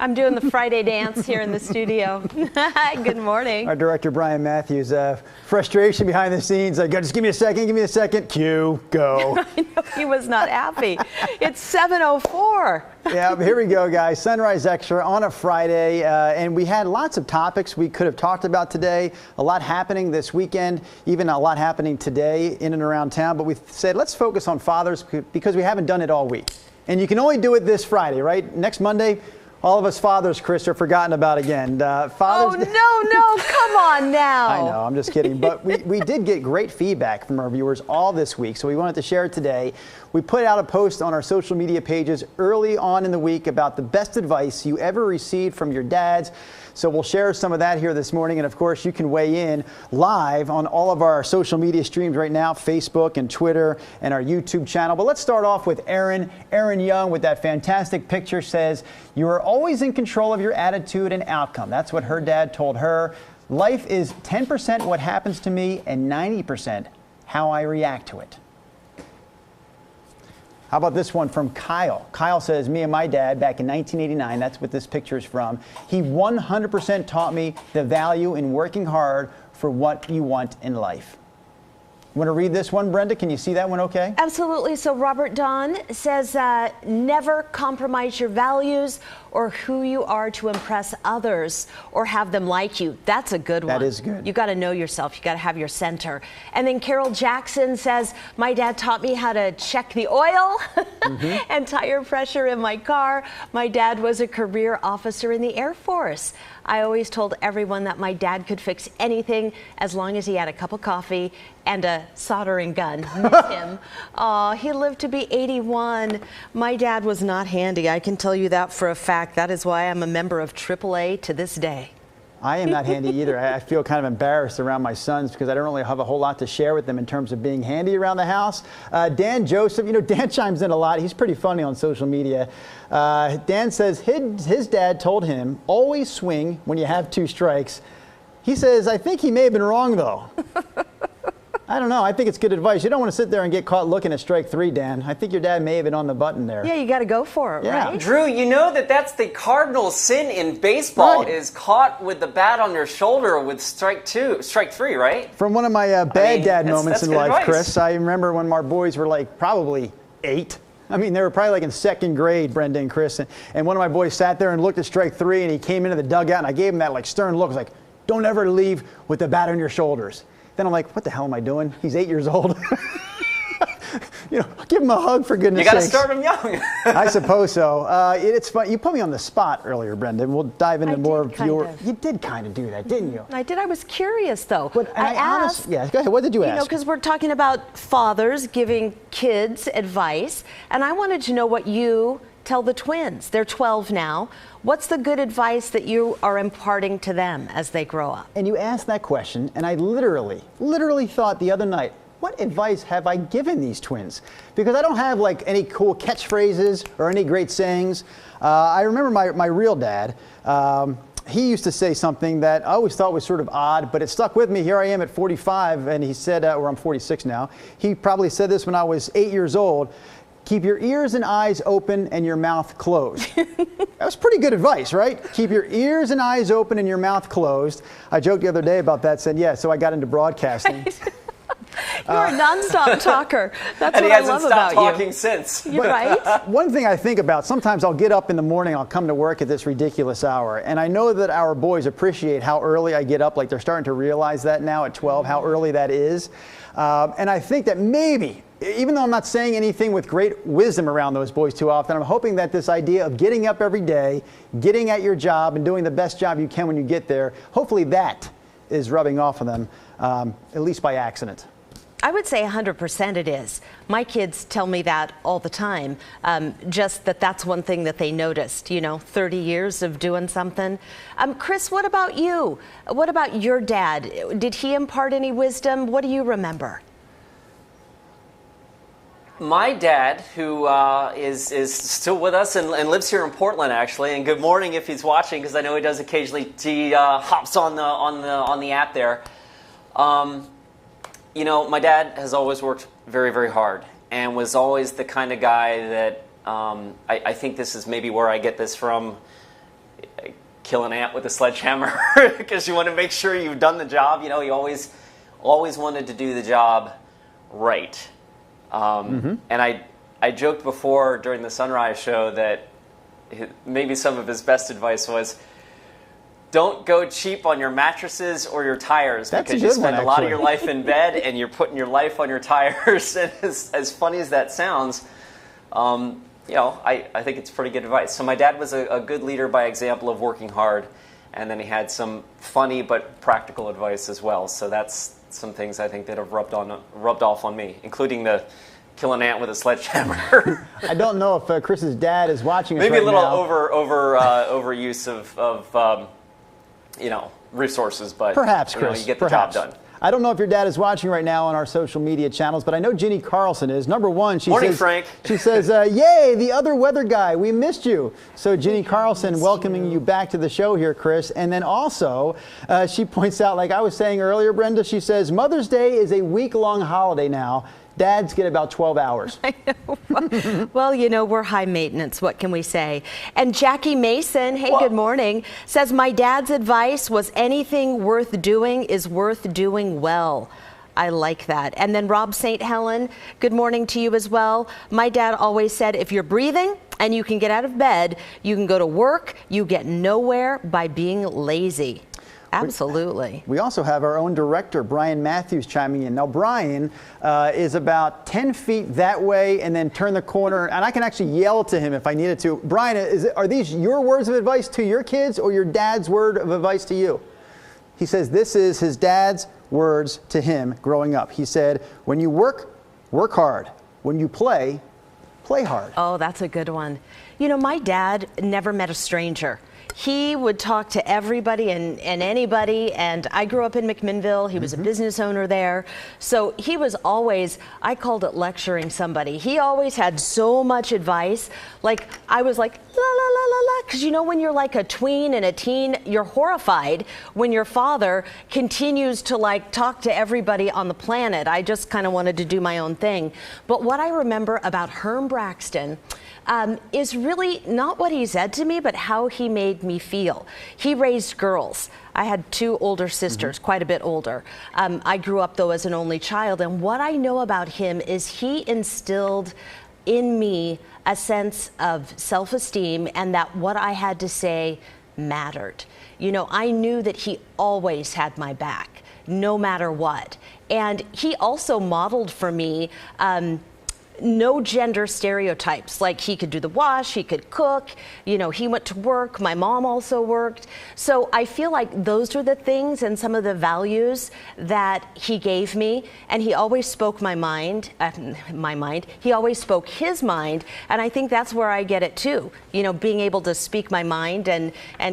I'm doing the Friday dance here in the studio. Good morning. Our director, Brian Matthews, frustration behind the scenes. Like, just give me a second. Cue, go. I know, he was not happy. It's 7:04. Yeah, here we go, guys. Sunrise Extra on a Friday. And we had lots of topics we could have talked about today. A lot happening this weekend, even a lot happening today in and around town. But we said, let's focus on fathers because we haven't done it all week. And you can only do it this Friday, right? Next Monday, all of us fathers, Chris, are forgotten about again. Father's Day. No, come on now. I know, I'm just kidding. But we did get great feedback from our viewers all this week, so we wanted to share it today. We put out a post on our social media pages early on in the week about the best advice you ever received from your dads. So we'll share some of that here this morning. And of course, you can weigh in live on all of our social media streams right now, Facebook and Twitter and our YouTube channel. But let's start off with Erin. Erin Young with that fantastic picture says, "You are always in control of your attitude and outcome." That's what her dad told her. "Life is 10% what happens to me and 90% how I react to it." How about this one from Kyle? Kyle says, "Me and my dad back in 1989, that's what this picture is from, he 100% taught me the value in working hard for what you want in life." You want to read this one, Brenda? Can you see that one okay? Absolutely. So Robert Don says, never compromise your values or who you are to impress others or have them like you. That's a good one. That is good. You got to know yourself. You got to have your center. And then Carol Jackson says, "My dad taught me how to check the oil and tire pressure in my car. My dad was a career officer in the Air Force. I always told everyone that my dad could fix anything as long as he had a cup of coffee and a soldering gun." Miss him. Aw, he lived to be 81. My dad was not handy. I can tell you that for a fact. That is why I'm a member of AAA to this day. I am not handy either. I feel kind of embarrassed around my sons because I don't really have a whole lot to share with them in terms of being handy around the house. Dan Joseph, Dan chimes in a lot. He's pretty funny on social media. Dan says his dad told him, "Always swing when you have 2 strikes." He says, "I think he may have been wrong, though." I don't know. I think it's good advice. You don't want to sit there and get caught looking at strike 3, Dan. I think your dad may have been on the button there. Yeah, you got to go for it, right? Drew, you know that's the cardinal sin in baseball, is caught with the bat on your shoulder with strike 3, right? From one of my bad dad moments in life, advice. Chris, I remember when our boys were like probably 8. I mean, they were probably like in 2nd grade, Brenda and Chris. And one of my boys sat there and looked at strike 3, and he came into the dugout, and I gave him that like stern look. I was like, "Don't ever leave with the bat on your shoulders." Then I'm like, what the hell am I doing? He's 8 years old. Give him a hug for goodness sakes. You got to start him young. I suppose so. It's fun. You put me on the spot earlier, Brendan. We'll dive into more viewer. You did kind of do that, didn't you? I did. I was curious, though. I asked. Yeah, go ahead. What did you ask? Because we're talking about fathers giving kids advice, and I wanted to know what you tell the twins. They're 12 now. What's the good advice that you are imparting to them as they grow up? And you asked that question, and I literally thought the other night, what advice have I given these twins? Because I don't have like any cool catchphrases or any great sayings. I remember my real dad. He used to say something that I always thought was sort of odd, but it stuck with me. Here I am at 45, and he said, or I'm 46 now. He probably said this when I was 8 years old. "Keep your ears and eyes open and your mouth closed." That was pretty good advice, right? Keep your ears and eyes open and your mouth closed. I joked the other day about that, said, yeah, so I got into broadcasting. You're a nonstop talker. That's and what I love about you. he hasn't stopped talking since. You're right. One thing I think about, sometimes I'll get up in the morning, I'll come to work at this ridiculous hour, and I know that our boys appreciate how early I get up. Like they're starting to realize that now at 12, how early that is. And I think that maybe, even though I'm not saying anything with great wisdom around those boys too often, I'm hoping that this idea of getting up every day, getting at your job, and doing the best job you can when you get there, hopefully that is rubbing off on them, at least by accident. I would say 100% it is. My kids tell me that all the time, just that's one thing that they noticed, 30 years of doing something. Chris, what about you? What about your dad? Did he impart any wisdom? What do you remember? My dad, who is still with us and lives here in Portland, actually, and good morning if he's watching, because I know he does occasionally. He hops on the app there. My dad has always worked very, very hard and was always the kind of guy that I think this is maybe where I get this from. kill an ant with a sledgehammer because you want to make sure you've done the job. You know, he always wanted to do the job right. And I joked before during the Sunrise show that maybe some of his best advice was, don't go cheap on your mattresses or your tires, because you spend a lot of your life in bed and you're putting your life on your tires. And as funny as that sounds, you know, I think it's pretty good advice. So my dad was a good leader by example of working hard, and then he had some funny but practical advice as well. So that's some things I think that have rubbed off on me, including the kill an ant with a sledgehammer. I don't know if Chris's dad is watching us Maybe right a little now. overuse of you know, resources, but perhaps, you know, Chris, you get the job done. I don't know if your dad is watching right now on our social media channels, but I know Ginny Carlson is. Number one, she Morning, says, Frank. She says, yay, the other weather guy, we missed you. So Ginny Carlson welcoming you back to the show here, Chris. And then also, she points out, like I was saying earlier, Brenda, she says, Mother's Day is a week-long holiday now. Dads get about 12 hours. I know. Well, you know, we're high maintenance. What can we say? And Jackie Mason, hey, good morning, says, my dad's advice was anything worth doing is worth doing well. I like that. And then Rob St. Helen, good morning to you as well. My dad always said, if you're breathing and you can get out of bed, you can go to work. You get nowhere by being lazy. Absolutely. We also have our own director, Brian Matthews, chiming in. Now, Brian is about 10 feet that way and then turn the corner, and I can actually yell to him if I needed to. Brian, are these your words of advice to your kids or your dad's word of advice to you? He says this is his dad's words to him growing up. He said, when you work, work hard. When you play, play hard. Oh, that's a good one. You know, my dad never met a stranger. He would talk to everybody and anybody, and I grew up in McMinnville. He was a business owner there. So he was always, I called it lecturing somebody. He always had so much advice. Like, I was like, la, la, la, la, la. Because you know, when you're like a tween and a teen, you're horrified when your father continues to like talk to everybody on the planet. I just kind of wanted to do my own thing. But what I remember about Herm Braxton is really not what he said to me, but how he made me feel. He raised girls. I had two older sisters, quite a bit older. I grew up, though, as an only child, and what I know about him is he instilled in me a sense of self-esteem and that what I had to say mattered. You know, I knew that he always had my back, no matter what. And he also modeled for me no gender stereotypes. Like, he could do the wash, he could cook, you know, he went to work, my mom also worked. So I feel like those are the things and some of the values that he gave me, and he always spoke my mind, he always spoke his mind, and I think that's where I get it too, you know, being able to speak my mind and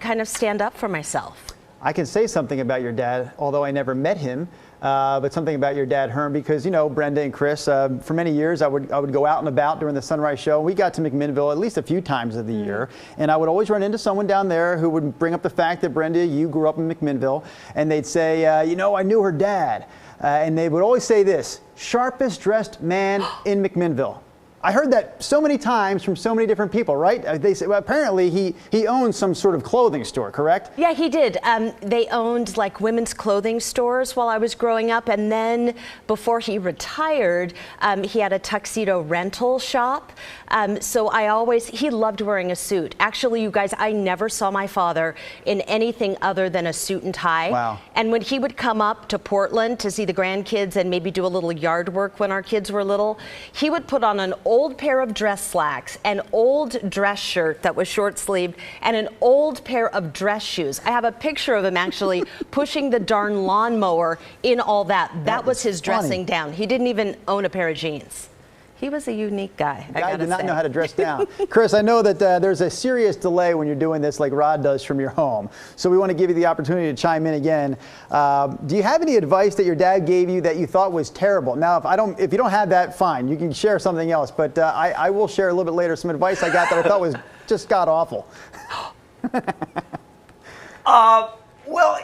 kind of stand up for myself. I can say something about your dad, although I never met him. But something about your dad, Herm, because, you know, Brenda and Chris, for many years I would go out and about during the Sunrise show. We got to McMinnville at least a few times of the year, and I would always run into someone down there who would bring up the fact that, Brenda, you grew up in McMinnville, and they'd say, you know, I knew her dad. And they would always say this, sharpest dressed man in McMinnville. I heard that so many times from so many different people, right? They say, well, apparently he owned some sort of clothing store, correct? Yeah, he did. They owned like women's clothing stores while I was growing up, and then before he retired, he had a tuxedo rental shop. So he loved wearing a suit. Actually, you guys, I never saw my father in anything other than a suit and tie. Wow. And when he would come up to Portland to see the grandkids and maybe do a little yard work when our kids were little, he would put on an old pair of dress slacks, an old dress shirt that was short-sleeved, and an old pair of dress shoes. I have a picture of him actually pushing the darn lawnmower in all that. That was his dressing down. He didn't even own a pair of jeans. He was a unique guy. The guy did not know how to dress down. Chris, I know that there's a serious delay when you're doing this like Rod does from your home. So we want to give you the opportunity to chime in again. Do you have any advice that your dad gave you that you thought was terrible? Now, if you don't have that, fine. You can share something else. But I will share a little bit later some advice I got that I thought was just god-awful. Well,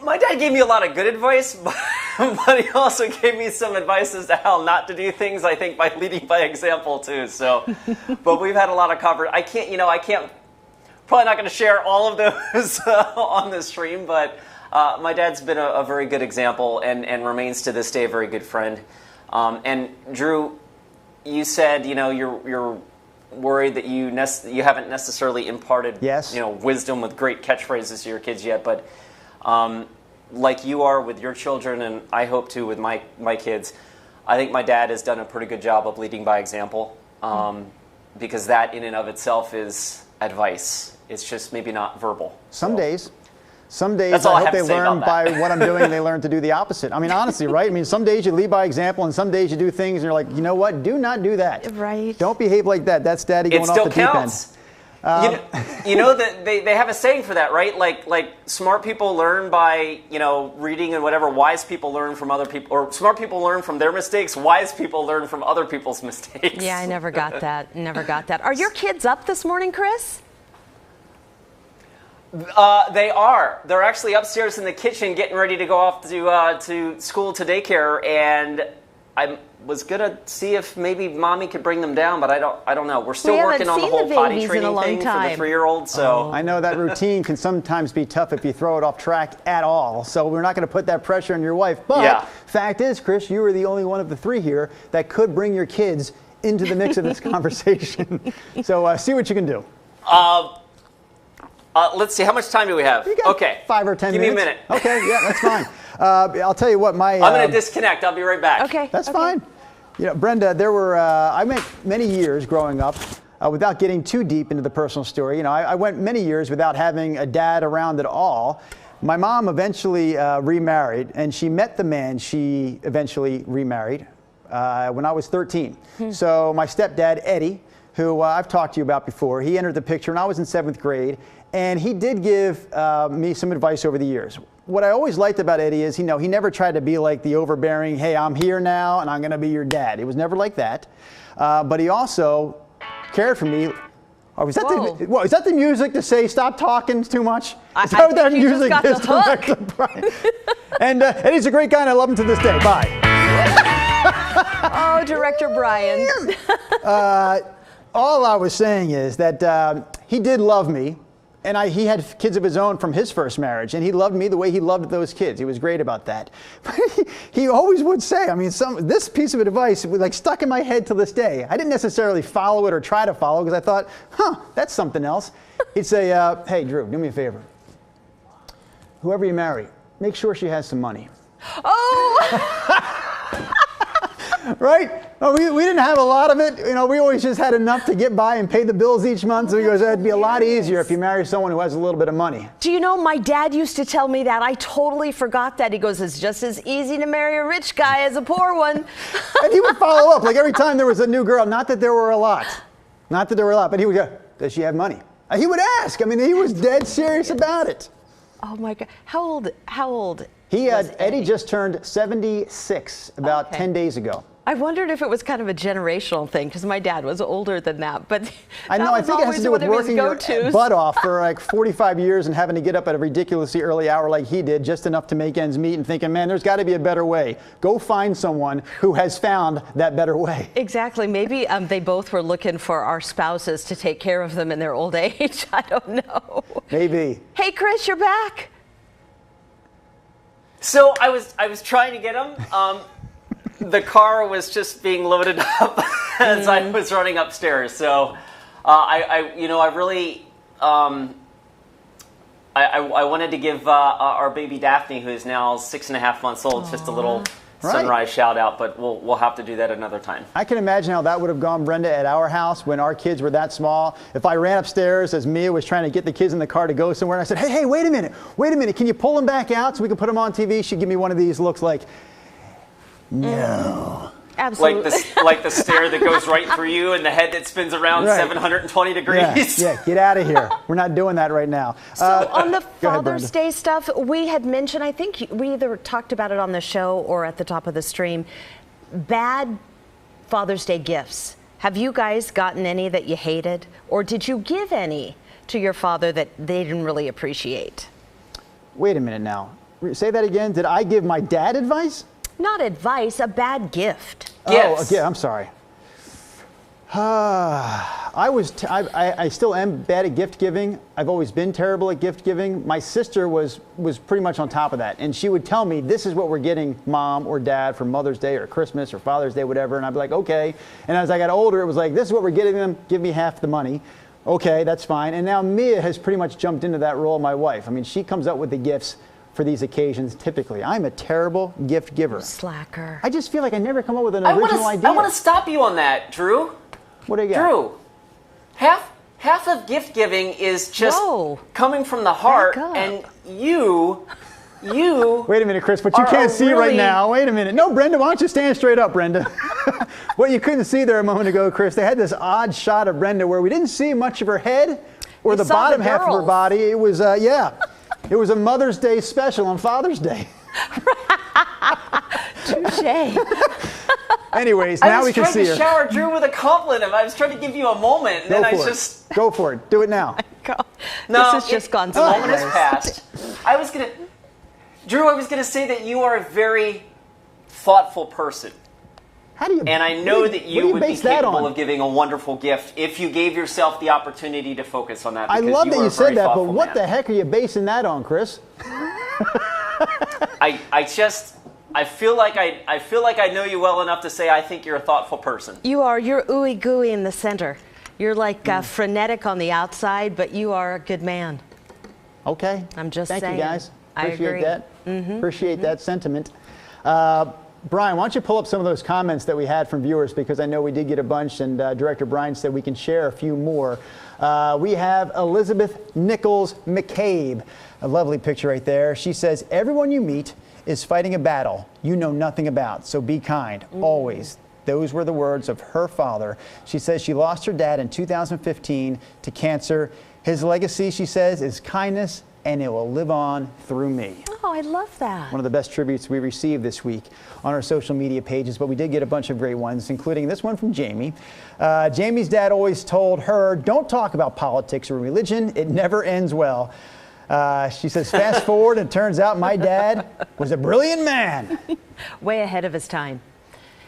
my dad gave me a lot of good advice, but he also gave me some advice as to how not to do things, I think, by leading by example, too. So, but we've had a lot of coverage. I can't probably not going to share all of those on the stream, but my dad's been a very good example and remains to this day a very good friend. And Drew, you said, you're worried that you haven't necessarily imparted wisdom with great catchphrases to your kids yet, but like you are with your children, and I hope to with my kids, I think my dad has done a pretty good job of leading by example, because that in and of itself is advice. It's just maybe not verbal. Some days I hope they learn by what I'm doing and they learn to do the opposite. I mean, honestly, right? I mean, some days you lead by example and some days you do things and you're like, you know what? Do not do that. Right. Don't behave like that. That's daddy going off the deep end. It still counts. You know that they have a saying for that, right? Like smart people learn by, reading and whatever. Wise people learn from other people, or smart people learn from their mistakes. Wise people learn from other people's mistakes. Yeah, I never got that. Never got that. Are your kids up this morning, Chris? They are. They're actually upstairs in the kitchen getting ready to go off to school, to daycare, and I was gonna see if maybe mommy could bring them down, but I don't know. We're still working on the whole potty training thing for the 3-year-old. So I know that routine can sometimes be tough if you throw it off track at all. So we're not going to put that pressure on your wife. But fact is, Chris, you were the only one of the 3 here that could bring your kids into the mix of this conversation. So see what you can do. Let's see. How much time do we have? You got okay. 5 or 10 minutes. Give me a minute. Okay, yeah, that's fine. I'll tell you what, I'm going to disconnect. I'll be right back. Okay. That's fine. Brenda, there were, I went many years growing up without getting too deep into the personal story. I went many years without having a dad around at all. My mom eventually remarried, and she met the man she eventually remarried when I was 13. So my stepdad, Eddie, who I've talked to you about before, he entered the picture when I was in 7th grade. And he did give me some advice over the years. What I always liked about Eddie is, he never tried to be like the overbearing, hey, I'm here now and I'm going to be your dad. It was never like that. But he also cared for me. Oh, is that the music to say stop talking too much? Is that what that music is to Director Brian? And Eddie's a great guy and I love him to this day. Bye. Oh, Director Brian. All I was saying is that he did love me. And he had kids of his own from his first marriage, and he loved me the way he loved those kids. He was great about that. But he always would say, this piece of advice was like stuck in my head to this day. I didn't necessarily follow it or try to follow because I thought, that's something else. He'd say, hey, Drew, do me a favor. Whoever you marry, make sure she has some money. Oh! Right? We didn't have a lot of it. We always just had enough to get by and pay the bills each month. So he goes, it'd be a lot easier if you marry someone who has a little bit of money. Do you know, my dad used to tell me that. I totally forgot that. He goes, it's just as easy to marry a rich guy as a poor one. And he would follow up, like every time there was a new girl, not that there were a lot, but he would go, does she have money? And he would ask. He was dead serious about it. Oh my God. How old? Eddie just turned 76 about 10 days ago. I wondered if it was kind of a generational thing because my dad was older than that. But I know. I think it has to do with working your butt off for like 45 years and having to get up at a ridiculously early hour like he did, just enough to make ends meet, and thinking, man, there's got to be a better way. Go find someone who has found that better way. Exactly. Maybe they both were looking for our spouses to take care of them in their old age. I don't know. Maybe. Hey, Chris, you're back. So I was trying to get him. The car was just being loaded up as I was running upstairs. So I really wanted to give our baby Daphne, who is now 6.5 months old, just a little sunrise shout out. But we'll have to do that another time. I can imagine how that would have gone, Brenda, at our house when our kids were that small. If I ran upstairs as Mia was trying to get the kids in the car to go somewhere, and I said, hey, wait a minute, can you pull them back out so we can put them on TV? She'd give me one of these looks like, no. Absolutely. Like the stare that goes right through you and the head that spins around 720 degrees. Yeah, get out of here. We're not doing that right now. So on the Father's Day stuff, we had mentioned, I think we either talked about it on the show or at the top of the stream, bad Father's Day gifts. Have you guys gotten any that you hated? Or did you give any to your father that they didn't really appreciate? Wait a minute now. Say that again. Did I give my dad advice? Not advice, a bad gift. Oh, yeah, I'm sorry. I still am bad at gift giving. I've always been terrible at gift giving. My sister was pretty much on top of that. And she would tell me, this is what we're getting Mom or Dad for Mother's Day or Christmas or Father's Day, whatever. And I'd be like, okay. And as I got older, it was like, this is what we're getting them. Give me half the money. Okay, that's fine. And now Mia has pretty much jumped into that role, my wife. I mean, she comes up with the gifts for these occasions typically. I'm a terrible gift giver. Slacker. I just feel like I never come up with an original idea. I want to stop you on that, Drew. What do you got? Drew, half of gift giving is just coming from the heart, and you. Wait a minute, Chris, but you can't see right now. Wait a minute. No, Brenda, why don't you stand straight up, Brenda? What you couldn't see there a moment ago, Chris, they had this odd shot of Brenda where we didn't see much of her head or the bottom half of her body. It was, it was a Mother's Day special on Father's Day. Touche. Anyways, now we can see her. I was trying to shower Drew with a compliment. I was trying to give you a moment, and then I just... Go for it. Do it now. No, this has just gone the moment has passed. Drew, I was going to say that you are a very thoughtful person. How do you? And I know that you would be capable of giving a wonderful gift if you gave yourself the opportunity to focus on that. I love that you said that, but what the heck are you basing that on, Chris? I feel like I know you well enough to say I think you're a thoughtful person. You are. You're ooey gooey in the center. You're like frenetic on the outside, but you are a good man. Okay. I'm just saying. Thank you, guys. I agree. That. Appreciate that sentiment. Brian, why don't you pull up some of those comments that we had from viewers, because I know we did get a bunch, and Director Brian said we can share a few more. We have Elizabeth Nichols McCabe, a lovely picture right there. She says, everyone you meet is fighting a battle you know nothing about, so be kind, always. Those were the words of her father. She says she lost her dad in 2015 to cancer. His legacy, she says, is kindness, and it will live on through me. Oh, I love that. One of the best tributes we received this week on our social media pages, but we did get a bunch of great ones, including this one from Jamie. Jamie's dad always told her, don't talk about politics or religion. It never ends well. She says, fast forward, and it turns out my dad was a brilliant man. Way ahead of his time.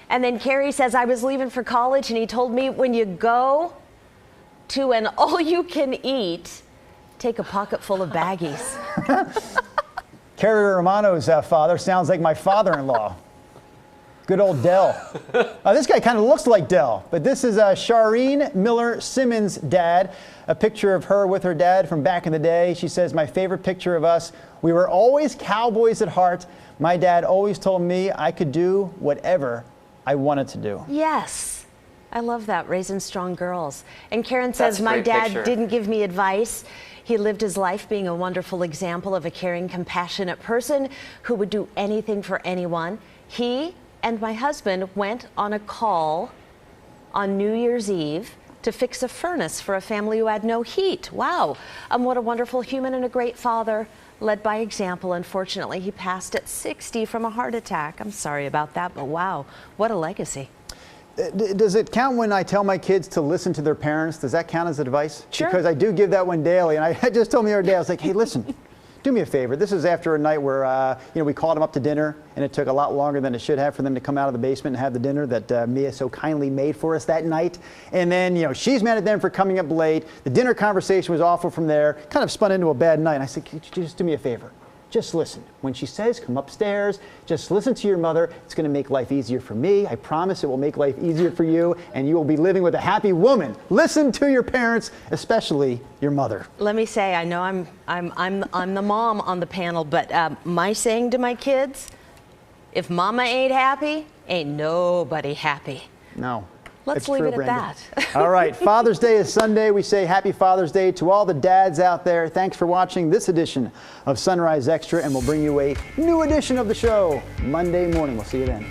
And then Carrie says, I was leaving for college, and he told me, when you go to an all-you-can-eat, take a pocket full of baggies. Carrie Romano's father sounds like my father-in-law. Good old Dell. This guy kind of looks like Dell, but this is Charlene Miller Simmons' dad. A picture of her with her dad from back in the day. She says, my favorite picture of us. We were always cowboys at heart. My dad always told me I could do whatever I wanted to do. Yes. I love that, raising strong girls. And Karen says, my dad didn't give me advice. He lived his life being a wonderful example of a caring, compassionate person who would do anything for anyone. He and my husband went on a call on New Year's Eve to fix a furnace for a family who had no heat. Wow. What a wonderful human and a great father, led by example. Unfortunately, he passed at 60 from a heart attack. I'm sorry about that, but wow, what a legacy. Does it count when I tell my kids to listen to their parents? Does that count as advice? Sure. Because I do give that one daily. And I just told me the other day, I was like, hey, listen, do me a favor. This is after a night where we called them up to dinner, and it took a lot longer than it should have for them to come out of the basement and have the dinner that Mia so kindly made for us that night. And then, she's mad at them for coming up late. The dinner conversation was awful from there, kind of spun into a bad night. And I said, could you just do me a favor? Just listen. When she says, come upstairs, just listen to your mother. It's going to make life easier for me. I promise it will make life easier for you, and you will be living with a happy woman. Listen to your parents, especially your mother. Let me say, I know I'm the mom on the panel, but my saying to my kids, if mama ain't happy, ain't nobody happy. No. Let's leave it at that. All right. Father's Day is Sunday. We say happy Father's Day to all the dads out there. Thanks for watching this edition of Sunrise Extra, and we'll bring you a new edition of the show Monday morning. We'll see you then.